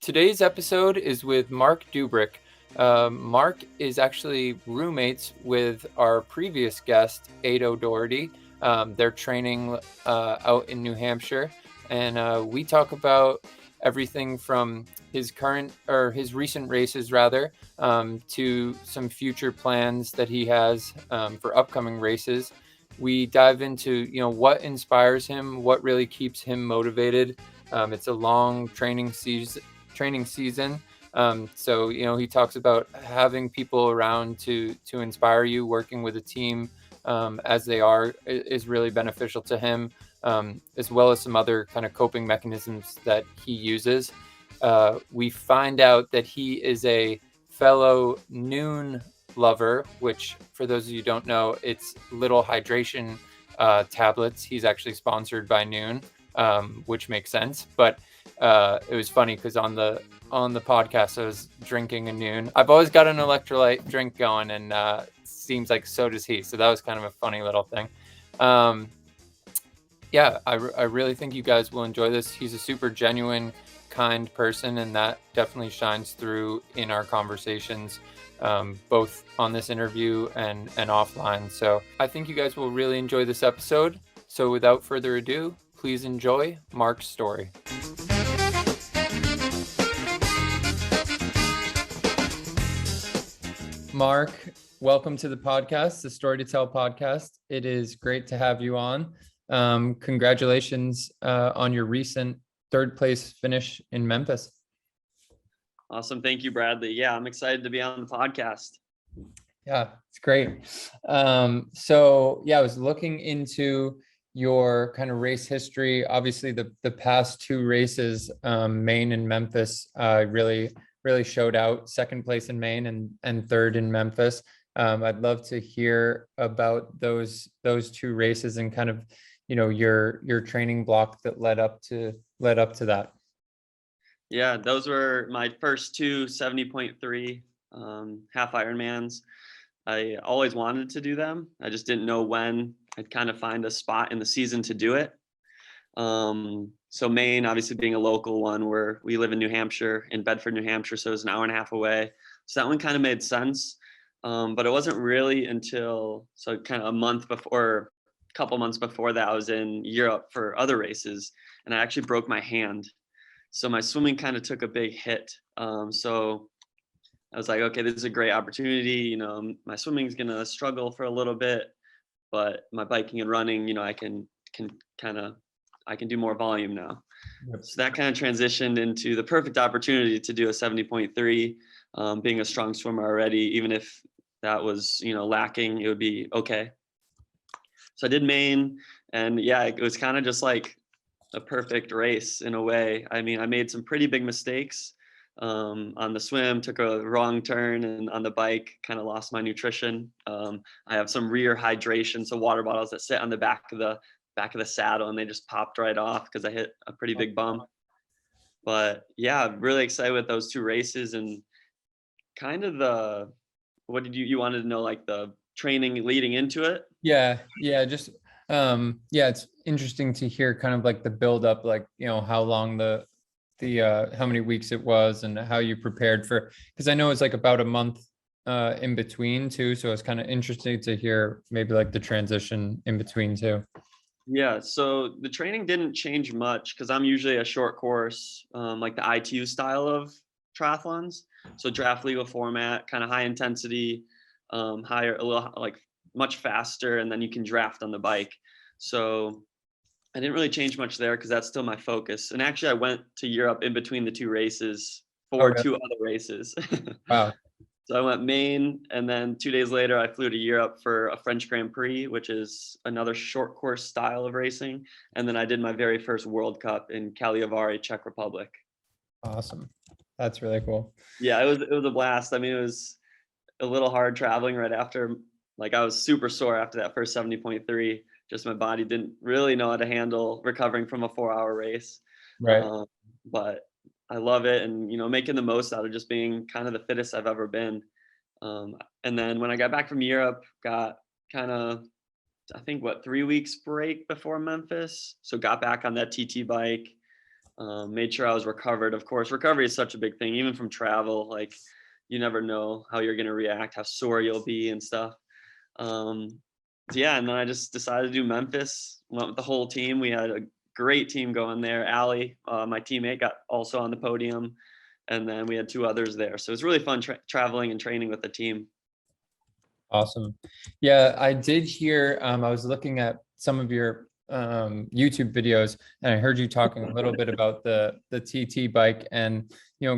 Today's episode is with Marc Dubrick. Marc is actually roommates with our previous guest, Adoh Doherty. They're training out in New Hampshire, and we talk about everything from his recent races rather, to some future plans that he has for upcoming races. We dive into what inspires him, what really keeps him motivated. It's a long training season. So he talks about having people around to inspire you, working with a team as they are is really beneficial to him, as well as some other kind of coping mechanisms that he uses. We find out that he is a fellow Nuun lover, which for those of you who don't know, it's little hydration tablets. He's actually sponsored by Nuun, which makes sense. But it was funny because on the podcast I was drinking a Nuun. I've always got an electrolyte drink going, and it seems like so does he. So that was kind of a funny little thing. Yeah, I really think you guys will enjoy this. He's a super genuine, kind person, and that definitely shines through in our conversations, both on this interview and offline. So I think you guys will really enjoy this episode. So without further ado, please enjoy Marc's story. Marc, welcome to the podcast, the Story to Tell podcast. It is great to have you on. Congratulations on your recent third place finish in Memphis. Awesome. Thank you, Bradley. Yeah, I'm excited to be on the podcast. Yeah, it's great. So yeah, I was looking into your kind of race history. Obviously the past two races, Maine and Memphis, really showed out. Second place in Maine and third in Memphis. I'd love to hear about those two races and kind of your training block that led up to that. Yeah, those were my first two 70.3 half Ironmans. I always wanted to do them. I just didn't know when I'd kind of find a spot in the season to do it. So Maine, obviously being a local one, where we live in New Hampshire, in Bedford, New Hampshire, so it was an hour and a half away. So that one kind of made sense. But it wasn't really until kind of a couple months before that, I was in Europe for other races, and I actually broke my hand. So my swimming kind of took a big hit. So I was like, okay, this is a great opportunity. My swimming's gonna struggle for a little bit, but my biking and running, I can do more volume now. Yep. So that kind of transitioned into the perfect opportunity to do a 70.3. Being a strong swimmer already, even if that was, lacking, it would be okay. So I did Maine, and yeah, it was kind of just like a perfect race in a way. I mean, I made some pretty big mistakes on the swim, took a wrong turn, and on the bike kind of lost my nutrition. I have some rear hydration, so water bottles that sit on the back of the saddle, and they just popped right off because I hit a pretty big bump. But yeah, I'm really excited with those two races, and kind of what did you wanted to know, like the training leading into it? Yeah, just it's interesting to hear kind of like the build up, like how long the how many weeks it was and how you prepared for, because I know it's like about a month in between too, so it's kind of interesting to hear maybe like the transition in between too. Yeah, so the training didn't change much because I'm usually a short course, like the ITU style of triathlons. So draft legal format, kind of high intensity, higher, a little like much faster, and then you can draft on the bike. So I didn't really change much there because that's still my focus. And actually, I went to Europe in between the two races for two other races. Wow. So I went Maine, and then 2 days later, I flew to Europe for a French Grand Prix, which is another short course style of racing. And then I did my very first World Cup in Kaliavari, Czech Republic. Awesome. That's really cool. Yeah, it was a blast. I mean, it was a little hard traveling right after. Like, I was super sore after that first 70.3. Just my body didn't really know how to handle recovering from a 4-hour race. Right. But I love it, and making the most out of just being kind of the fittest I've ever been. And then when I got back from Europe, got kind of, I think 3 weeks break before Memphis. So got back on that TT bike, Made sure I was recovered. Of course, recovery is such a big thing, even from travel. Like, you never know how you're going to react, how sore you'll be and stuff. So yeah, and then I just decided to do Memphis. Went with the whole team. We had a great team going there. Allie, my teammate, got also on the podium, and then we had 2 others there. So it was really fun traveling and training with the team. Awesome. Yeah, I did hear, I was looking at some of your YouTube videos, and I heard you talking a little bit about the TT bike and,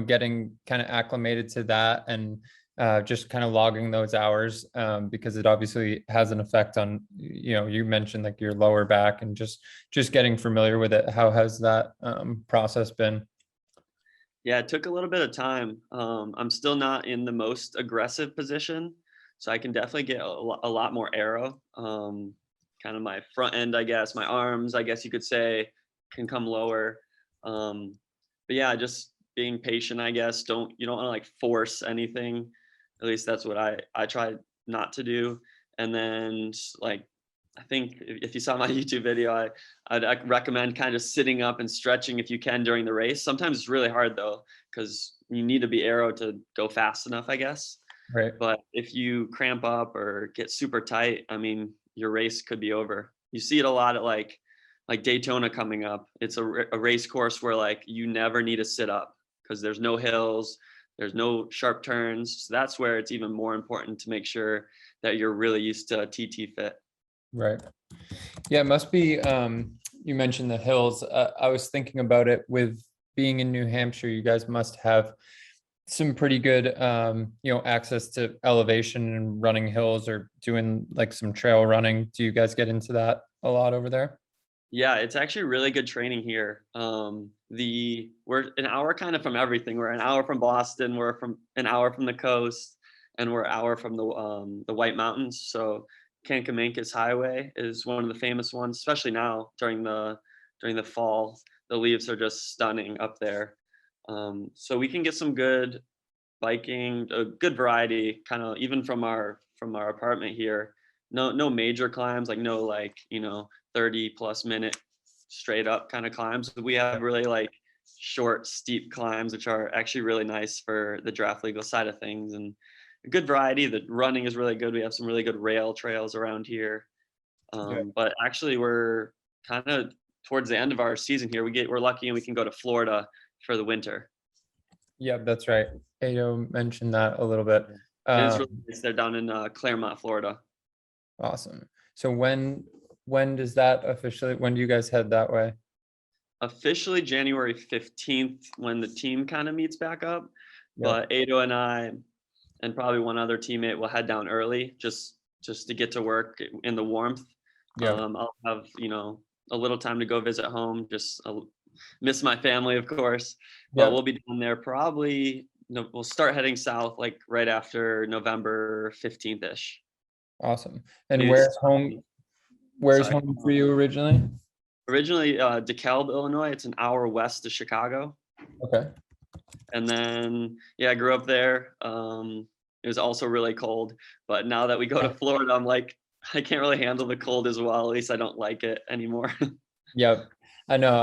getting kind of acclimated to that, and just kind of logging those hours, because it obviously has an effect on, you mentioned like your lower back, and just getting familiar with it. How has that process been? Yeah, it took a little bit of time. I'm still not in the most aggressive position, so I can definitely get a lot more aero. Kind of my front end, I guess, my arms, I guess you could say, can come lower. But yeah, just being patient, I guess. You don't want to like force anything. At least that's what I try not to do. And then like, I think if you saw my YouTube video, I'd recommend kind of sitting up and stretching if you can during the race. Sometimes it's really hard though, because you need to be aero to go fast enough, I guess. Right. But if you cramp up or get super tight, I mean, your race could be over. You see it a lot at like Daytona coming up. It's a race course where like you never need to sit up because there's no hills, there's no sharp turns. So that's where it's even more important to make sure that you're really used to TT fit. Right. Yeah, it must be, you mentioned the hills. I was thinking about it with being in New Hampshire. You guys must have some pretty good, access to elevation and running hills, or doing like some trail running. Do you guys get into that a lot over there? Yeah, it's actually really good training here. We're an hour kind of from everything. We're an hour from Boston. We're from an hour from the coast, and we're an hour from the White Mountains. So Kankamankas Highway is one of the famous ones, especially now during the fall. The leaves are just stunning up there. So we can get some good biking, a good variety, kind of even from our apartment here. No major climbs, like no 30+ minute straight up kind of climbs. We have really like short, steep climbs, which are actually really nice for the draft legal side of things, and a good variety. The running is really good. We have some really good rail trails around here. Yeah. But actually we're kind of towards the end of our season here. We're lucky and we can go to Florida for the winter. Yeah, that's right. Adoh mentioned that a little bit. And it's really nice. They're down in Claremont, Florida. Awesome. So when does that officially, when do you guys head that way? Officially January 15th when the team kind of meets back up. But Adoh and I and probably one other teammate will head down early just to get to work in the warmth. Yeah. I'll have, a little time to go visit home. I'll miss my family, of course. But we'll be down there probably, we'll start heading south like right after November 15th-ish. Awesome. And where's home? Where's home for you originally? Originally, DeKalb, Illinois. It's an hour west of Chicago. Okay. And then, I grew up there. It was also really cold. But now that we go to Florida, I'm like, I can't really handle the cold as well. At least I don't like it anymore. Yep. I know.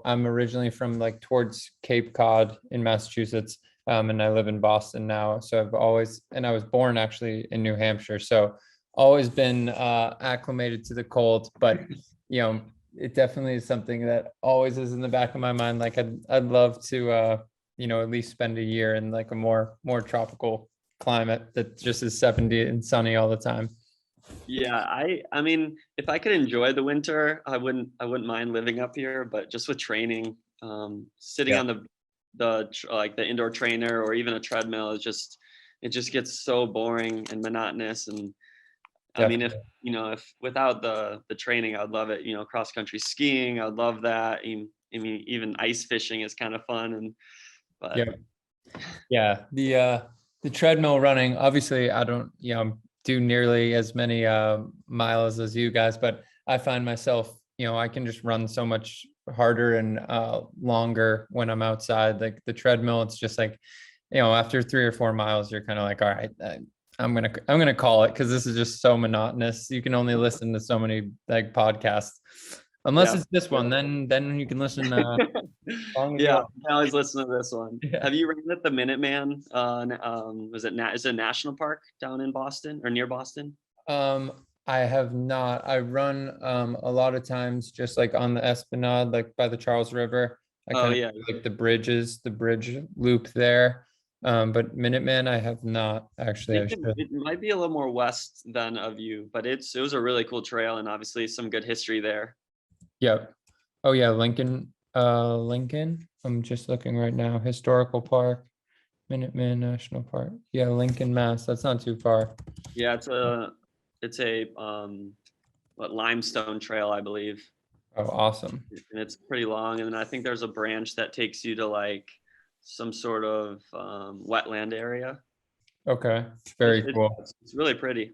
I'm originally from like towards Cape Cod in Massachusetts. And I live in Boston now. So I was born actually in New Hampshire. So always been acclimated to the cold, but it definitely is something that always is in the back of my mind. Like I'd love to at least spend a year in like a more tropical climate that just is 70 and sunny all the time. Yeah, I mean, if I could enjoy the winter, I wouldn't mind living up here, but just with training, sitting on the indoor trainer or even a treadmill it just gets so boring and monotonous. And I mean, if without the training, I'd love it. Cross country skiing, I'd love that. I mean, even ice fishing is kind of fun. The treadmill running, obviously I don't do nearly as many miles as you guys, but I find myself I can just run so much harder and longer when I'm outside. Like the treadmill, it's just like after 3 or 4 miles you're kind of like, all right, I'm gonna call it, because this is just so monotonous. You can only listen to so many like podcasts. Unless Yeah. it's this one, then you can listen long as you Yeah, want. I can always listen to this one. Yeah. Have you ran at the Minuteman? Is it a national park down in Boston or near Boston? Um, I have not. I run a lot of times just like on the Esplanade, like by the Charles River. I Oh kind of yeah, do, like the bridge loop there. But Minuteman, I have not I actually. I think it, should. it might be a little more west than of you, but it was a really cool trail and obviously some good history there. Yep. Oh yeah, Lincoln. Lincoln. I'm just looking right now. Historical Park, Minuteman National Park. Yeah, Lincoln, Mass. That's not too far. Yeah, it's a what, limestone trail, I believe, Oh, awesome. and it's pretty long. And then I think there's a branch that takes you to like some sort of wetland area. Okay. It's, Very it's cool. it's really pretty.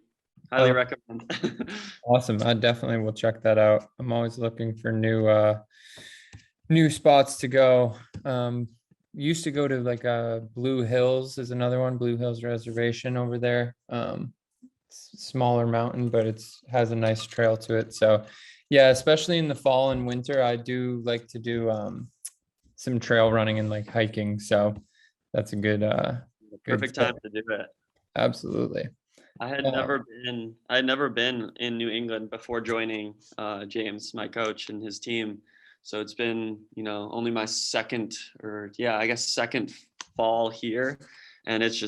Highly Oh, recommend. awesome. I definitely will check that out. I'm always looking for new spots to go. Used to go to like Blue Hills is another one, Blue Hills Reservation over there. Smaller mountain, but it's has a nice trail to it. So yeah, especially in the fall and winter, I do like to do some trail running and like hiking. So that's a good Perfect time tip. to do it. Absolutely. I had Uh, never been in New England before joining James, my coach, and his team. So it's been, only my second, or yeah, I guess second fall here, and it's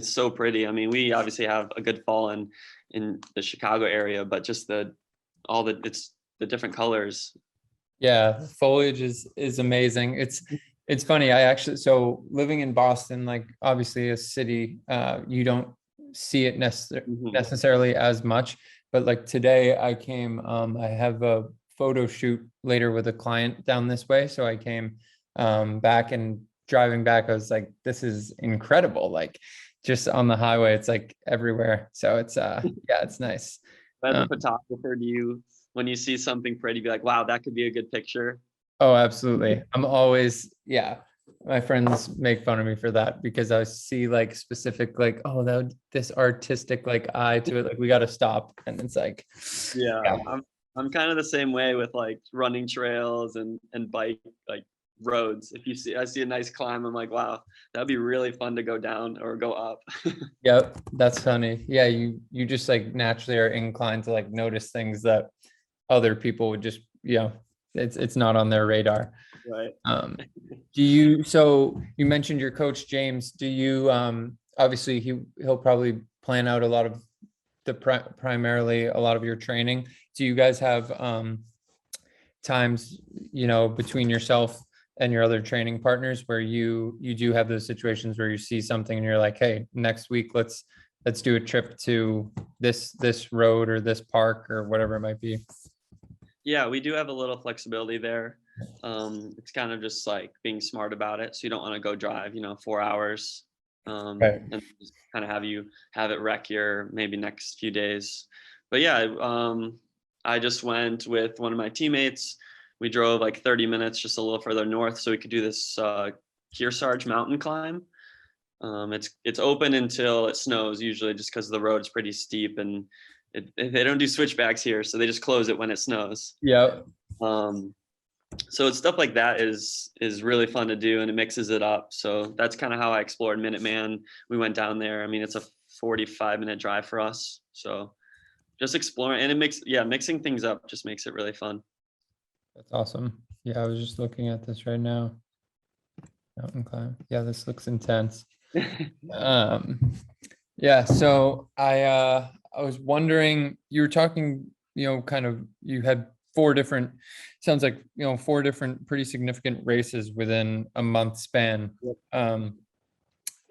so pretty. I mean, we obviously have a good fall in the Chicago area, but just it's the different colors. Yeah, foliage is amazing. It's funny. I actually so living in Boston, like obviously a city, you don't see it Mhm. necessarily as much. But like today, I have a photo shoot later with a client down this way, so I came back and driving back, I was like, this is incredible. Like just on the highway, it's like everywhere. So it's yeah, it's nice. As a Um, photographer, when you see something pretty, be like, wow, that could be a good picture. Oh, absolutely. I'm always, yeah. My friends make fun of me for that because I see like specific, like, oh, this artistic like eye to it. Like we got to stop. And it's like, Yeah, yeah, I'm kind of the same way with like running trails and bike like roads. I see a nice climb, I'm like, wow, that'd be really fun to go down or go up. yep, that's funny. Yeah, you just like naturally are inclined to like notice things that other people would just, it's not on their radar. Right. Um, so you mentioned your coach, James. Do you, obviously he'll probably plan out a lot of primarily a lot of your training. Do you guys have times, between yourself and your other training partners where you do have those situations where you see something and you're like, hey, next week let's do a trip to this road or this park or whatever it might be? Yeah, we do have a little flexibility there. It's kind of just like being smart about it. So you don't want to go drive, 4 hours, Right. and just kind of have it wreck your maybe next few days. But yeah, I just went with one of my teammates. We drove like 30 minutes just a little further north so we could do this Kearsarge mountain climb. It's open until it snows usually just because the road is pretty steep and they don't do switchbacks here, so they just close it when it snows. Yeah. Um, so it's stuff like that is really fun to do and it mixes it up. So that's kind of how I explored Minuteman. We went down there. I mean, it's a 45-minute drive for us. So just exploring and mixing things up just makes it really fun. That's awesome. Yeah, I was just looking at this right now. Mountain climb. Yeah, this looks intense. Um, yeah, so I was wondering, you were talking, kind of you had sounds like, four different pretty significant races within a month span. Yep.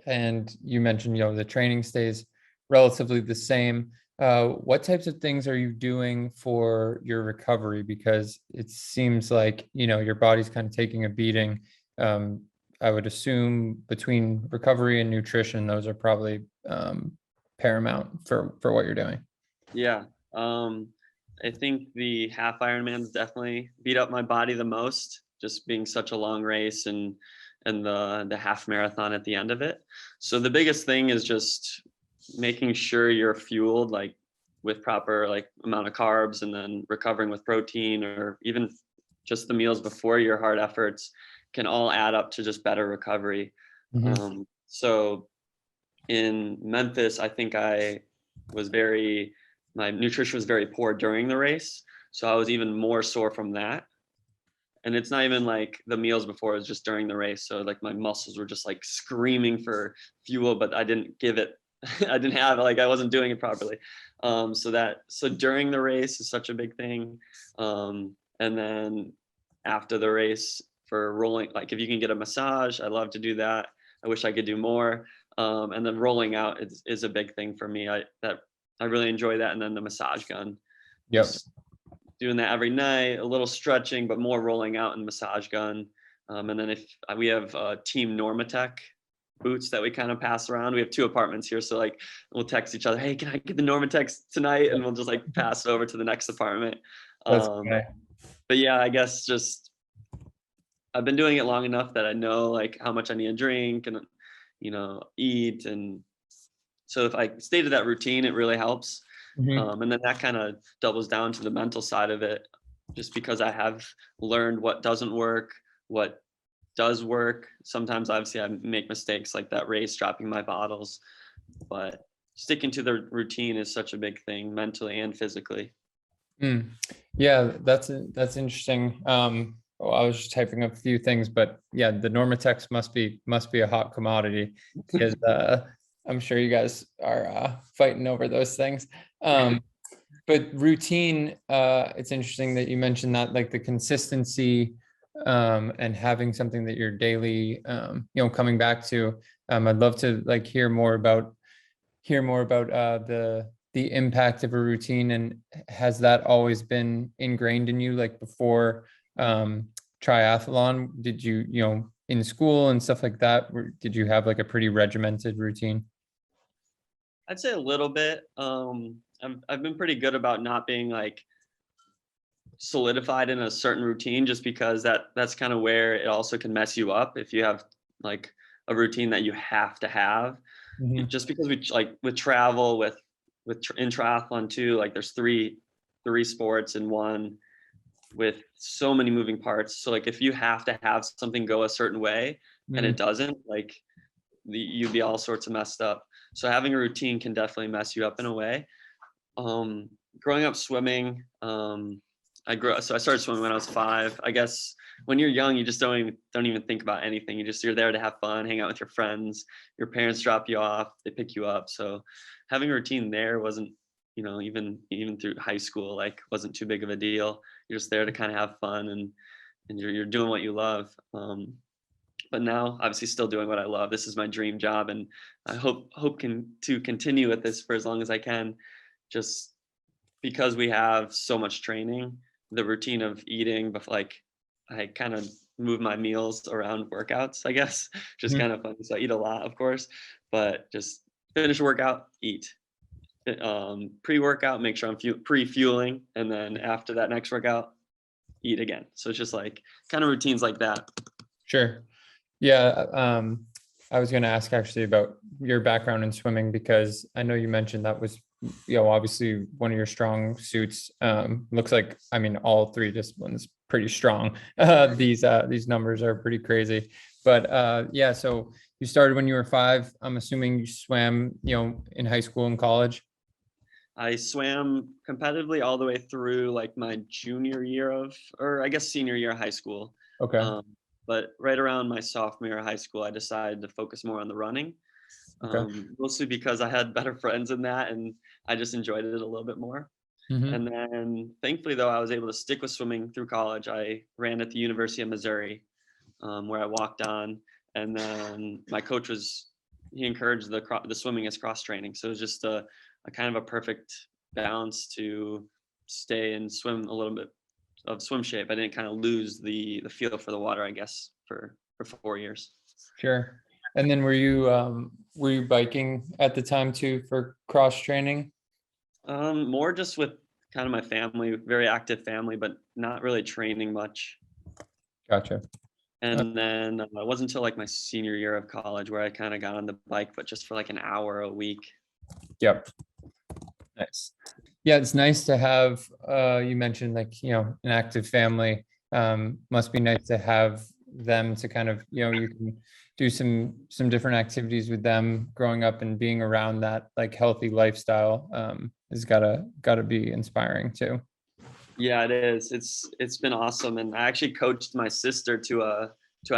And you mentioned, the training stays relatively the same. What types of things are you doing for your recovery? Because it seems like, your body's kind of taking a beating. I would assume between recovery and nutrition, those are probably paramount for what you're doing. Yeah. I think the half Ironmans definitely beat up my body the most, just being such a long race and the half marathon at the end of it. So the biggest thing is just making sure you're fueled like with proper like amount of carbs, and then recovering with protein, or even just the meals before your hard efforts, can all add up to just better recovery. So in Memphis, I think my nutrition was very poor during the race. So I was even more sore from that. And it's not even like the meals before, it was just during the race. So like my muscles were just like screaming for fuel, but I didn't give it, I didn't have it, like I wasn't doing it properly. So during the race is such a big thing. And then after the race for rolling, like if you can get a massage, I love to do that. I wish I could do more. And then rolling out is a big thing for me. I really enjoy that. And then the massage gun. Yep. Just doing that every night, a little stretching, but more rolling out and massage gun. And then if we have Team Normatec boots that we kind of pass around. We have 2 apartments here. So like we'll text each other, hey, can I get the Normatec tonight? And we'll just like pass it over to the next apartment. But yeah, I guess just I've been doing it long enough that I know like how much I need to drink and, eat. And so if I stay to that routine, it really helps. And then that kind of doubles down to the mental side of it, just because I have learned what doesn't work, what does work. Sometimes obviously I make mistakes like that race, dropping my bottles, but sticking to the routine is such a big thing mentally and physically. Yeah, that's interesting. Well, I was just typing up a few things, but yeah, the Normatex must be a hot commodity, because I'm sure you guys are fighting over those things. But routine, it's interesting that you mentioned that, like the consistency, and having something that you're daily, coming back to. I'd love to like hear more about the impact of a routine, and has that always been ingrained in you, like before triathlon? Did you, in school and stuff like that, did you have like a pretty regimented routine? I'd say a little bit. I've been pretty good about not being like solidified in a certain routine, just because that's kind of where it also can mess you up if you have like a routine that you have to have. Just because we like with travel, in triathlon too, like there's three sports in one with so many moving parts. So like if you have to have something go a certain way and it doesn't, like you'd be all sorts of messed up. So having a routine can definitely mess you up in a way. Growing up swimming, I started swimming when I was 5. I guess when you're young, you just don't even think about anything. You're there to have fun, hang out with your friends. Your parents drop you off, they pick you up. So having a routine there wasn't, even through high school, like wasn't too big of a deal. You're just there to kind of have fun, and you're doing what you love. But now, obviously, still doing what I love. This is my dream job, and I hope to continue with this for as long as I can. Just because we have so much training, the routine of eating, but like I kind of move my meals around workouts, I guess, just kind of fun. So I eat a lot, of course, but just finish a workout, eat. Pre-workout, make sure I'm pre-fueling, and then after that next workout, eat again. So it's just like kind of routines like that. Sure. Yeah. I was going to ask actually about your background in swimming, because I know you mentioned that was, obviously one of your strong suits. Looks like, I mean, all 3 disciplines pretty strong. These numbers are pretty crazy, but yeah. So you started when you were 5. I'm assuming you swam, in high school and college. I swam competitively all the way through like my junior year or I guess senior year of high school. Okay. But right around my sophomore year of high school, I decided to focus more on the running. Okay. Mostly because I had better friends in that, and I just enjoyed it a little bit more. And then thankfully, though, I was able to stick with swimming through college. I ran at the University of Missouri, where I walked on, and then my coach he encouraged the swimming as cross training. So it was just a kind of a perfect balance to stay and swim a little bit of swim shape. I didn't kind of lose the feel for the water, I guess, for 4 years. Sure. And then were you biking at the time too for cross training? More just with kind of my family, very active family, but not really training much. Gotcha. And then it wasn't until like my senior year of college where I kind of got on the bike, but just for like an hour a week. Yep. Nice. Yeah, it's nice to have, you mentioned like, an active family. Must be nice to have them to kind of, you can do some different activities with them growing up, and being around that like healthy lifestyle has gotta be inspiring too. Yeah, it is. It's been awesome, and I actually coached my sister to a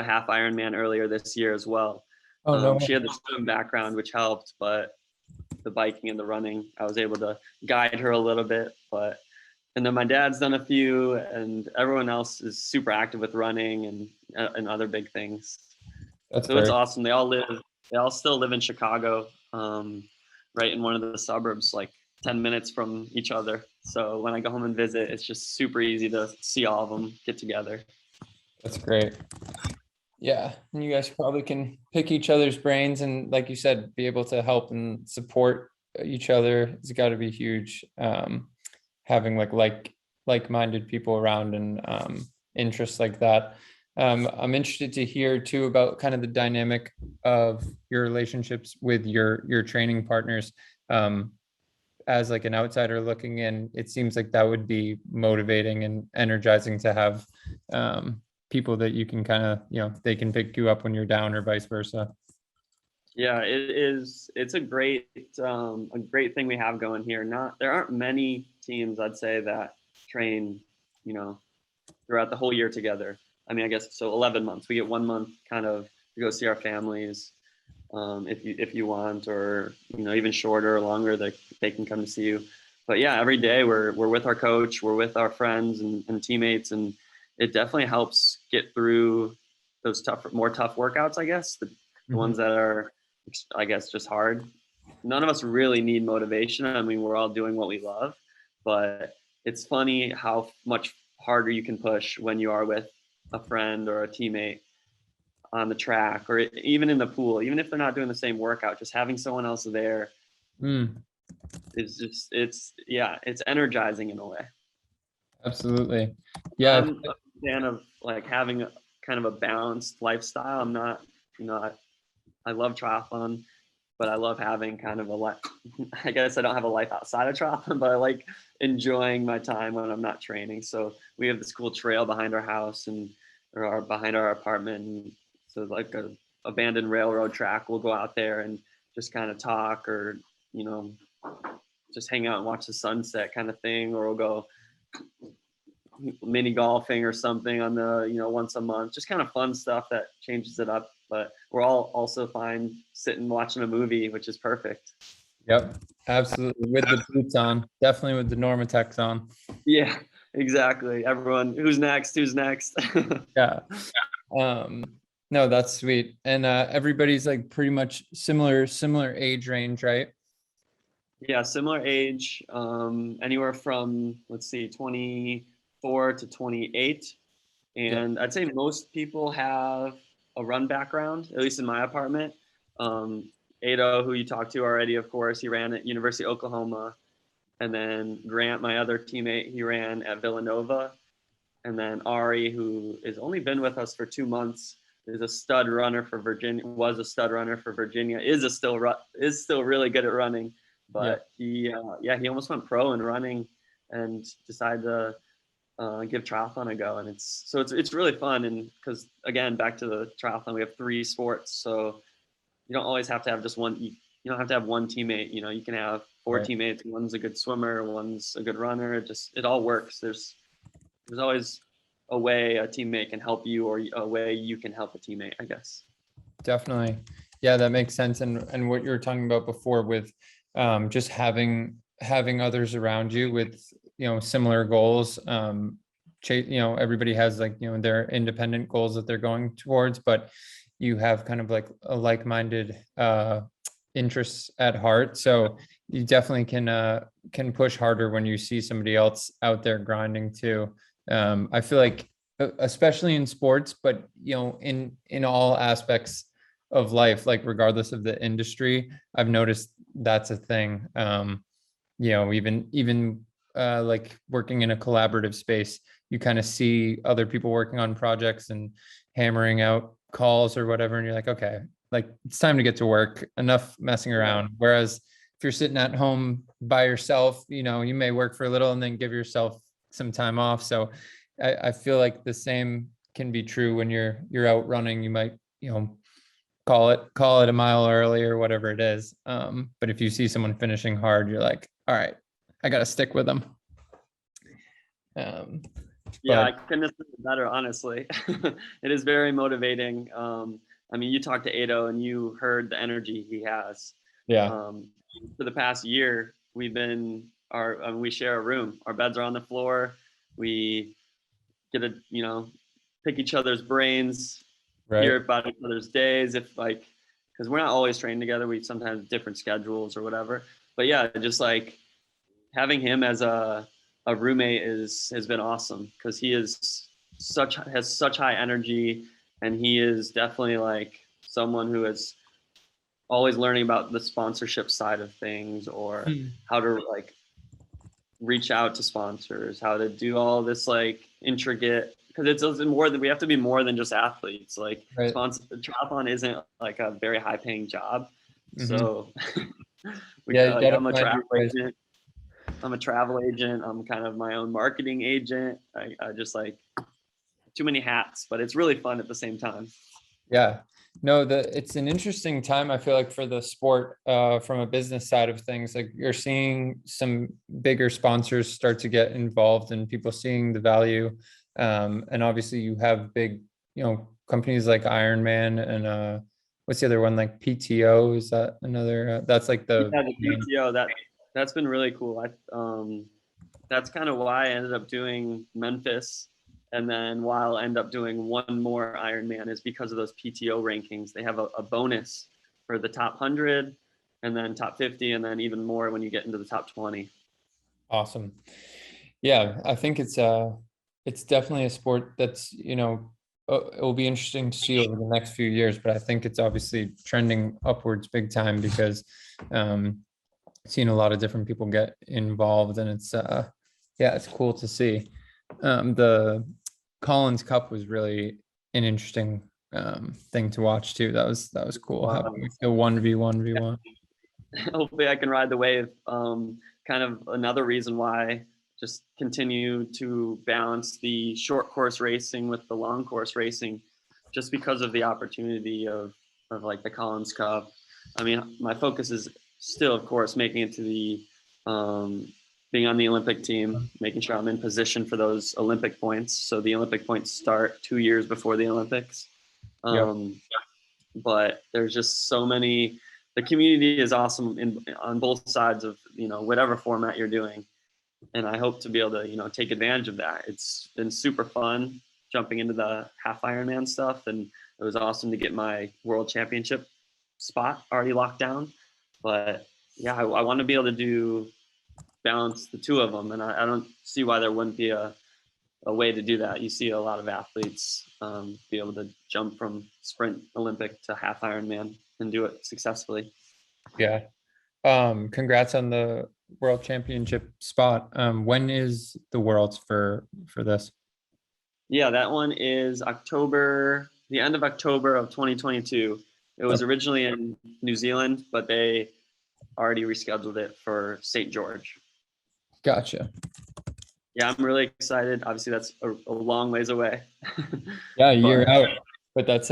half Ironman earlier this year as well. Oh, no. She had the swim background, which helped, but the biking and the running, I was able to guide her a little bit. But and then my dad's done a few, and everyone else is super active with running and other big things. That's So it's very, awesome. They all still live in Chicago, right in one of the suburbs, like 10 minutes from each other. So when I go home and visit, it's just super easy to see all of them get together. that's great. Yeah, and you guys probably can pick each other's brains, and like you said, be able to help and support each other. It's got to be huge. Having like-minded people around, and interests like that. I'm interested to hear too about kind of the dynamic of your relationships with your training partners. As like an outsider looking in, it seems like that would be motivating and energizing to have people that you can kind of, they can pick you up when you're down, or vice versa. Yeah, it is. It's a great thing we have going here. There aren't many teams, I'd say, that train, you know, throughout the whole year together. I mean, I guess so. 11 months. We get 1 month kind of to go see our families, if you want, or even shorter or longer, that they can come to see you. But yeah, every day we're with our coach, we're with our friends and teammates, and it definitely helps get through those more tough workouts. I guess the Mhm. ones that are, I guess, just hard. None of us really need motivation. I mean, we're all doing what we love, but it's funny how much harder you can push when you are with a friend or a teammate on the track, or even in the pool. Even if they're not doing the same workout, just having someone else there Mm, is just, it's energizing in a way. absolutely. Yeah. I'm a fan of like having kind of a balanced lifestyle. I'm not, you know, I love triathlon, but I love having kind of a life. I guess I don't have a life outside of triathlon, but I like enjoying my time when I'm not training. So we have this cool trail behind our house, or behind our apartment. And so like a abandoned railroad track, we'll go out there and just kind of talk, or, you know, just hang out and watch the sunset kind of thing. Or we'll go mini golfing or something on the, once a month, just kind of fun stuff that changes it up. But we're all also fine sitting watching a movie, which is perfect. Yep. Absolutely. With the boots on, definitely with the Normatex on. Yeah, exactly. Everyone, who's next? Who's next? Yeah. Um, no, that's sweet. And everybody's like pretty much similar age range, right? Yeah, similar age, anywhere from, let's see, 24 to 28. Yeah. And I'd say most people have a run background, at least in my apartment. Adoh, who you talked to already, of course, he ran at University of Oklahoma. And then Grant, my other teammate, he ran at Villanova. And then Ari, who has only been with us for 2 months, is a stud runner for Virginia. Was a stud runner for Virginia. Is still really good at running. Yeah. But he almost went pro in running, and decided to give triathlon a go. And it's really fun. And because, again, back to the triathlon, we have 3 sports, so you don't always have to have just one. You don't have to have one teammate. You can have 4 Right. teammates. One's a good swimmer, one's a good runner. It all works. There's always a way a teammate can help you, or a way you can help a teammate, I guess. Definitely. Yeah, that makes sense. And what you were talking about before with just having others around you with, similar goals. Everybody has like, their independent goals that they're going towards, but you have kind of like a like-minded interests at heart. So you definitely can push harder when you see somebody else out there grinding too. I feel like especially in sports, but in all aspects of life, like regardless of the industry, I've noticed that's a thing. Even like working in a collaborative space, you kind of see other people working on projects and hammering out calls or whatever, and you're like, okay, like it's time to get to work, enough messing Yeah. around. Whereas if you're sitting at home by yourself, you know, you may work for a little and then give yourself some time off. So I feel like the same can be true when you're out running. You might, you know, call it a mile early or whatever it is. But if you see someone finishing hard, you're like, all right, I got to stick with them. Yeah, I couldn't have said it better, honestly. It is very motivating. I mean, you talked to Adoh and you heard the energy he has. Yeah. For the past year, we share a room. Our beds are on the floor. We get to, you know, pick each other's brains, hear about each other's days. If like, because we're not always training together, we sometimes have different schedules or whatever. But yeah, just like having him as a roommate has been awesome, because he has such high energy, and he is definitely like someone who is always learning about the sponsorship side of things, or how to like reach out to sponsors, how to do all this like intricate, because it's more than, we have to be more than just athletes. Like triathlon isn't like a very high paying job. So I'm a travel agent. I'm kind of my own marketing agent. I just like too many hats, but it's really fun at the same time. Yeah, no, it's an interesting time, I feel like, for the sport, from a business side of things. Like, you're seeing some bigger sponsors start to get involved and people seeing the value. And obviously you have big, you know, companies like Ironman and what's the other one, like PTO? Is that another, that's like the PTO, that's been really cool. That's kind of why I ended up doing Memphis. And then while I end up doing one more Ironman, is because of those PTO rankings. They have a bonus for the top 100, and then top 50, and then even more when you get into the top 20. Awesome. Yeah, I think it's definitely a sport that's, you know, it will be interesting to see over the next few years, but I think it's obviously trending upwards big time, because seeing a lot of different people get involved, and it's it's cool to see. The Collins Cup was really an interesting thing to watch too. That was cool. How the 1v1v1. Hopefully I can ride the wave. Kind of another reason why, just continue to balance the short course racing with the long course racing, just because of the opportunity of like the Collins Cup. I mean, my focus is still, of course, making it to the being on the Olympic team, making sure I'm in position for those Olympic points. So the Olympic points start 2 years before the Olympics. But there's just so many, the community is awesome on both sides of, you know, whatever format you're doing. And I hope to be able to, you know, take advantage of that. It's been super fun jumping into the half Ironman stuff. And it was awesome to get my world championship spot already locked down. But yeah, I want to be able to balance the two of them. And I don't see why there wouldn't be a way to do that. You see a lot of athletes be able to jump from sprint Olympic to half Ironman and do it successfully. Yeah. Congrats on the world championship spot. When is the worlds for this? Yeah, that one is the end of October of 2022. It was originally in New Zealand, but they already rescheduled it for St. George. Gotcha. Yeah, I'm really excited. Obviously, that's a long ways away. Yeah, you're out, but that's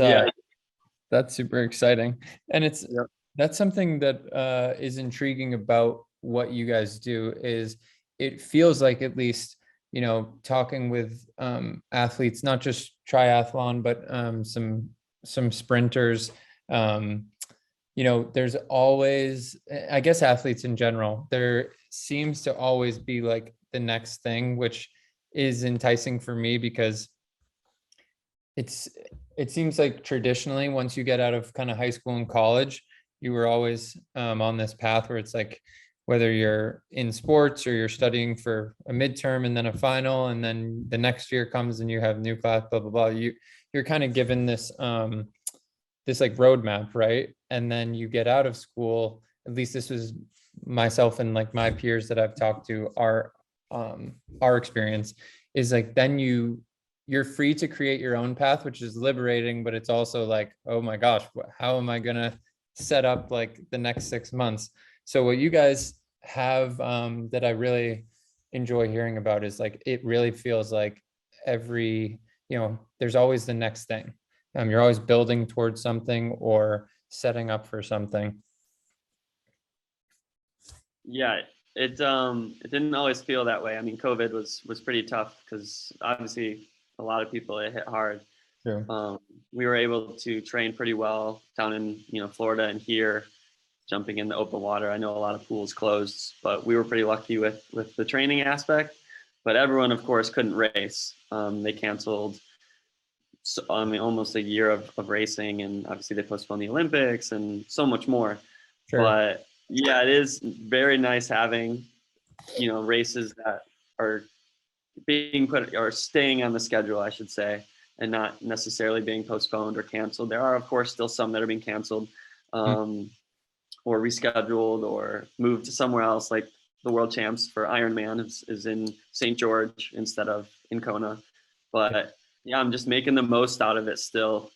super exciting. And that's something that is intriguing about what you guys do. Is it feels like, at least, you know, talking with athletes, not just triathlon, but some sprinters, you know, there's always, I guess, athletes in general, there seems to always be like the next thing, which is enticing for me, because it seems like traditionally, once you get out of kind of high school and college, you were always on this path where it's like, whether you're in sports or you're studying for a midterm and then a final, and then the next year comes and you have new class, blah, blah, blah. You're kind of given this this like roadmap, right? And then you get out of school, at least this was myself and like my peers that I've talked to, our experience is like, then you're free to create your own path, which is liberating, but it's also like, oh my gosh, how am I gonna set up like the next 6 months? So what you guys have that I really enjoy hearing about is like, it really feels like every, there's always the next thing. You're always building towards something or setting up for something. Yeah, it didn't always feel that way. I mean, COVID was pretty tough because obviously a lot of people it hit hard. True. We were able to train pretty well down in Florida and here, jumping in the open water. I know a lot of pools closed, but we were pretty lucky with the training aspect. But everyone, of course, couldn't race. They canceled. So, I mean, almost a year of racing, and obviously they postponed the Olympics and so much more. Sure. But yeah, it is very nice having races that are being put or staying on the schedule, I should say, and not necessarily being postponed or canceled. There are, of course, still some that are being canceled or rescheduled or moved to somewhere else. Like the World Champs for Ironman is in St. George instead of in Kona. But yeah, I'm just making the most out of it still.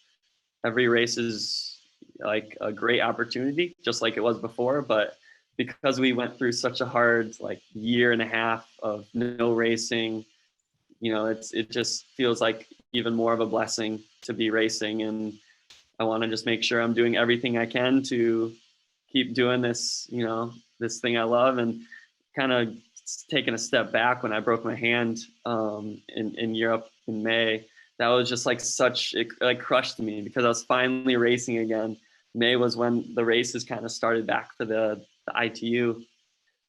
Every race is like a great opportunity, just like it was before. But because we went through such a hard like year and a half of no racing, it just feels like even more of a blessing to be racing. And I want to just make sure I'm doing everything I can to keep doing this, this thing I love. And kind of taking a step back when I broke my hand in Europe in May. That was just like it like crushed me because I was finally racing again. May was when the races kind of started back for the ITU.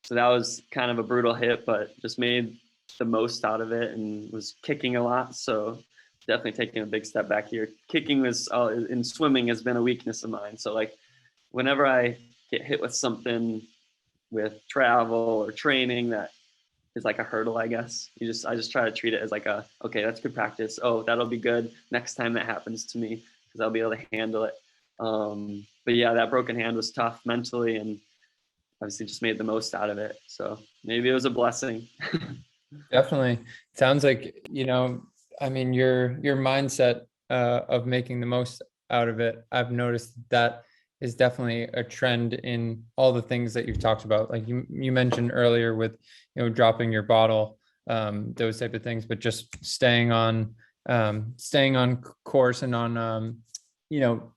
So that was kind of a brutal hit, but just made the most out of it and was kicking a lot. So definitely taking a big step back here. Kicking was in swimming has been a weakness of mine. So like whenever I get hit with something with travel or training that is like a hurdle, I guess. I just try to treat it as like okay, that's good practice. Oh, that'll be good next time that happens to me because I'll be able to handle it. But yeah, that broken hand was tough mentally and obviously just made the most out of it. So maybe it was a blessing. Definitely. Sounds like, I mean, your mindset of making the most out of it, I've noticed that is definitely a trend in all the things that you've talked about. Like you mentioned earlier with, dropping your bottle, those type of things, but just staying on course and on,